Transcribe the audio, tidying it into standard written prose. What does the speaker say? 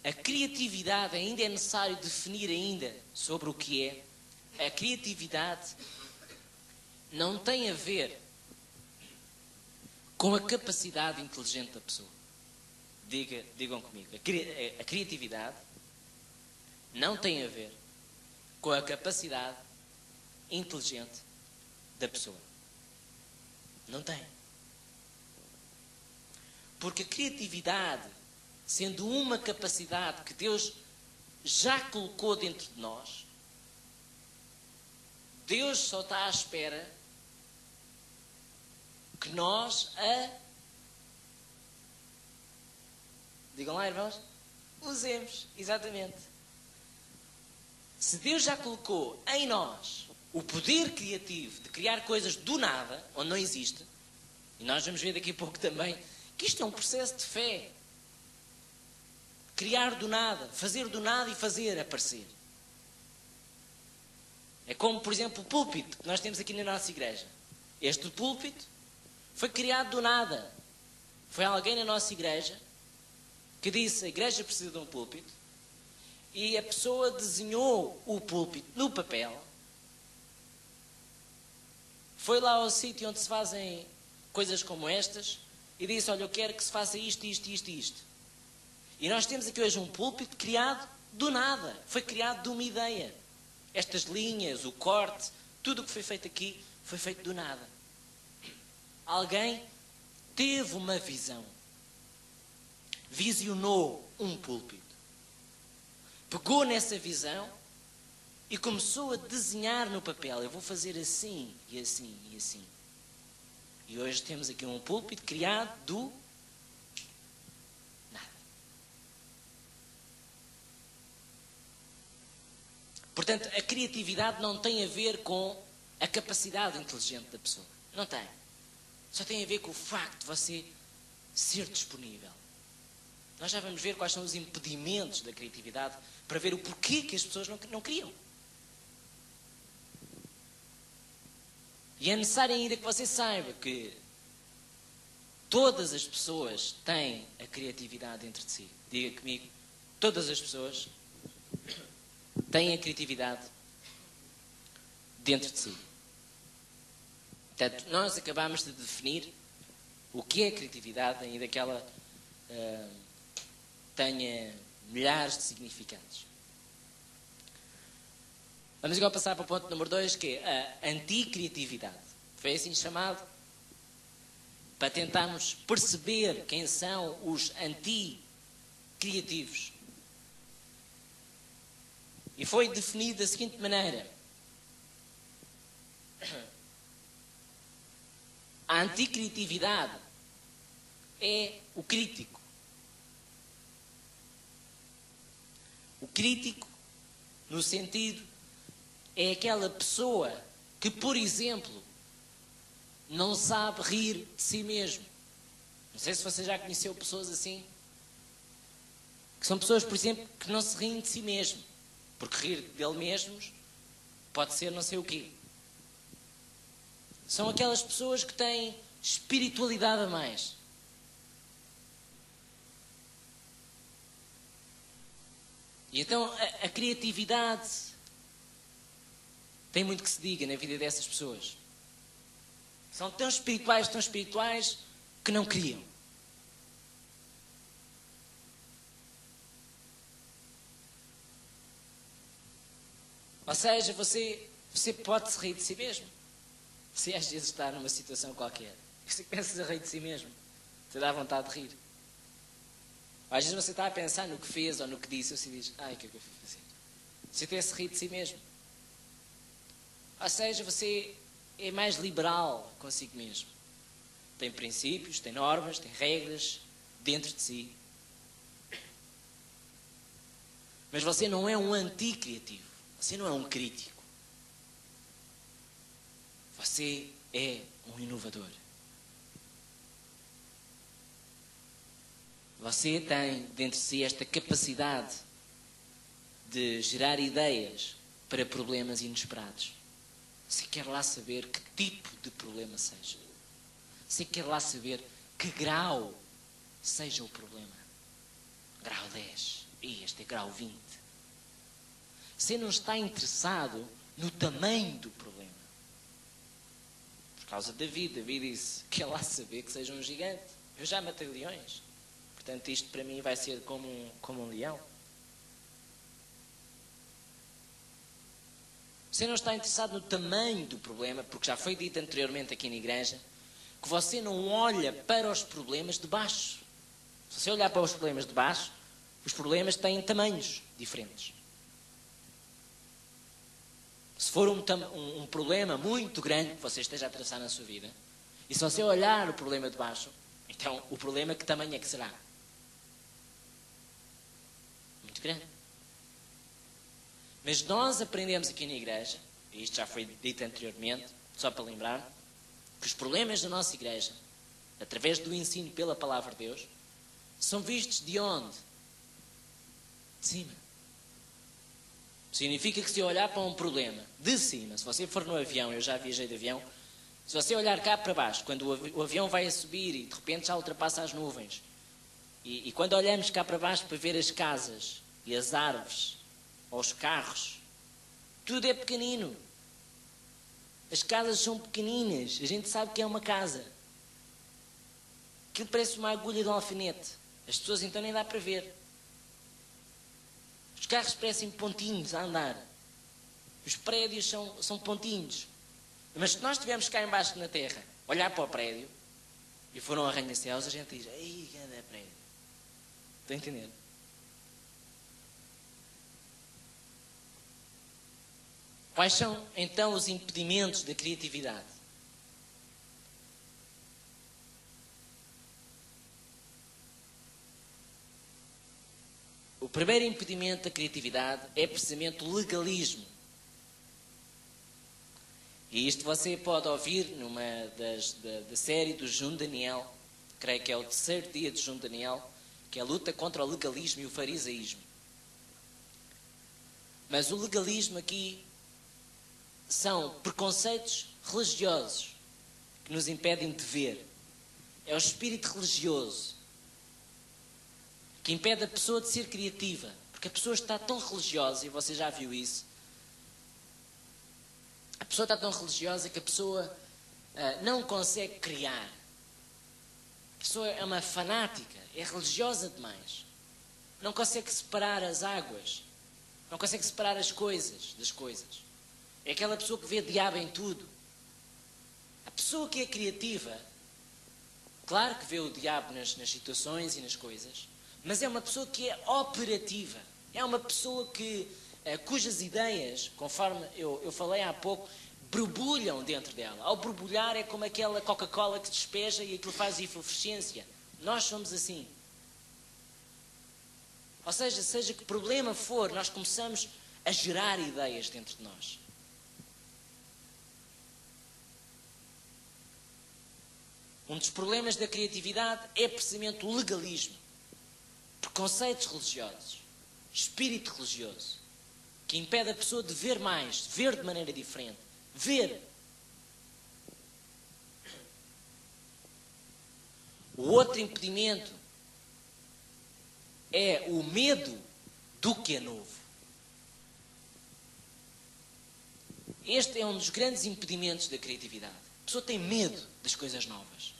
a criatividade ainda é necessário definir ainda sobre o que é. A criatividade não tem a ver com a capacidade inteligente da pessoa. Digam comigo. A criatividade não tem a ver com a capacidade inteligente da pessoa. Não tem. Porque a criatividade, sendo uma capacidade que Deus já colocou dentro de nós, Deus só está à espera que nós digam lá, irmãos, usemos, exatamente. Se Deus já colocou em nós o poder criativo de criar coisas do nada, onde não existe, e nós vamos ver daqui a pouco também, que isto é um processo de fé. Criar do nada, fazer do nada e fazer aparecer. É como, por exemplo, o púlpito que nós temos aqui na nossa igreja. Este púlpito foi criado do nada. Foi alguém na nossa igreja que disse: a igreja precisa de um púlpito, e a pessoa desenhou o púlpito no papel, foi lá ao sítio onde se fazem coisas como estas e disse: olha, eu quero que se faça isto, isto, isto e isto. E nós temos aqui hoje um púlpito criado do nada. Foi criado de uma ideia. Estas linhas, o corte, tudo o que foi feito aqui foi feito do nada. Alguém teve uma visão. Visionou um púlpito. Pegou nessa visão e começou a desenhar no papel. Eu vou fazer assim, e assim, e assim. E hoje temos aqui um púlpito criado do nada. Portanto, a criatividade não tem a ver com a capacidade inteligente da pessoa. Não tem. Só tem a ver com o facto de você ser disponível. Nós já vamos ver quais são os impedimentos da criatividade para ver o porquê que as pessoas não criam. E é necessário ainda que você saiba que todas as pessoas têm a criatividade dentro de si. Diga comigo, todas as pessoas têm a criatividade dentro de si. Portanto, nós acabamos de definir o que é criatividade, ainda que ela tenha milhares de significados. Vamos agora passar para o ponto número 2, que é a anticriatividade. Foi assim chamado, para tentarmos perceber quem são os anticriativos. E foi definido da seguinte maneira: a anticriatividade é o crítico. O crítico, no sentido, é aquela pessoa que, por exemplo, não sabe rir de si mesmo. Não sei se você já conheceu pessoas assim, que são pessoas, por exemplo, que não se riem de si mesmo, porque rir dele mesmos pode ser não sei o quê. São aquelas pessoas que têm espiritualidade a mais. E então a criatividade tem muito que se diga na vida dessas pessoas. São tão espirituais, que não criam. Ou seja, você pode se rir de si mesmo. Você às vezes está numa situação qualquer. Você começa a rir de si mesmo. Você dá vontade de rir. Às vezes você está a pensar no que fez ou no que disse. Você diz: ai, o que é que eu fui fazer? Você tem se rir de si mesmo. Ou seja, você é mais liberal consigo mesmo. Tem princípios, tem normas, tem regras dentro de si. Mas você não é um anticriativo. Você não é um crítico. Você é um inovador. Você tem dentro de si esta capacidade de gerar ideias para problemas inesperados. Você quer lá saber que tipo de problema seja. Você quer lá saber que grau seja o problema. Grau 10. Este é grau 20. Você não está interessado no tamanho do problema. Por causa de David. David disse, quer lá saber que seja um gigante. Eu já matei leões. Portanto, isto para mim vai ser como um leão. Você não está interessado no tamanho do problema, porque já foi dito anteriormente aqui na igreja, que você não olha para os problemas de baixo. Se você olhar para os problemas de baixo, os problemas têm tamanhos diferentes. Se for um problema muito grande que você esteja a atravessar na sua vida, e se você olhar o problema de baixo, então o problema que tamanho é que será? Muito grande. Mas nós aprendemos aqui na igreja, e isto já foi dito anteriormente, só para lembrar, que os problemas da nossa igreja, através do ensino pela palavra de Deus, são vistos de onde? De cima. Significa que se eu olhar para um problema de cima, se você for no avião, eu já viajei de avião, se você olhar cá para baixo, quando o avião vai a subir e de repente já ultrapassa as nuvens, e quando olhamos cá para baixo para ver as casas e as árvores, ou os carros, tudo é pequenino. As casas são pequeninas, a gente sabe que é uma casa. Aquilo parece uma agulha de um alfinete. As pessoas então nem dá para ver. Os carros parecem pontinhos a andar. Os prédios são pontinhos. Mas se nós estivermos cá embaixo na terra, olhar para o prédio, e for um arranha-céus, a gente diz, ei, grande prédio. Estão a entender? Quais são, então, os impedimentos da criatividade? O primeiro impedimento da criatividade é precisamente o legalismo. E isto você pode ouvir numa da série do Jejum de Daniel, creio que é o terceiro dia do Jejum de Daniel, que é a luta contra o legalismo e o farisaísmo. Mas o legalismo aqui são preconceitos religiosos que nos impedem de ver. É o espírito religioso que impede a pessoa de ser criativa. Porque a pessoa está tão religiosa, e você já viu isso, a pessoa está tão religiosa que a pessoa não consegue criar. A pessoa é uma fanática, é religiosa demais. Não consegue separar as águas. Não consegue separar as coisas das coisas. É aquela pessoa que vê diabo em tudo. A pessoa que é criativa, claro que vê o diabo nas situações e nas coisas, mas é uma pessoa que é operativa. É uma pessoa cujas ideias, conforme eu falei há pouco, borbulham dentro dela. Ao borbulhar é como aquela Coca-Cola que se despeja e aquilo faz efervescência. Nós somos assim. Ou seja que problema for, nós começamos a gerar ideias dentro de nós. Um dos problemas da criatividade é precisamente o legalismo. Preconceitos religiosos. Espírito religioso. Que impede a pessoa de ver mais, de ver de maneira diferente. Ver. O outro impedimento é o medo do que é novo. Este é um dos grandes impedimentos da criatividade. A pessoa tem medo das coisas novas.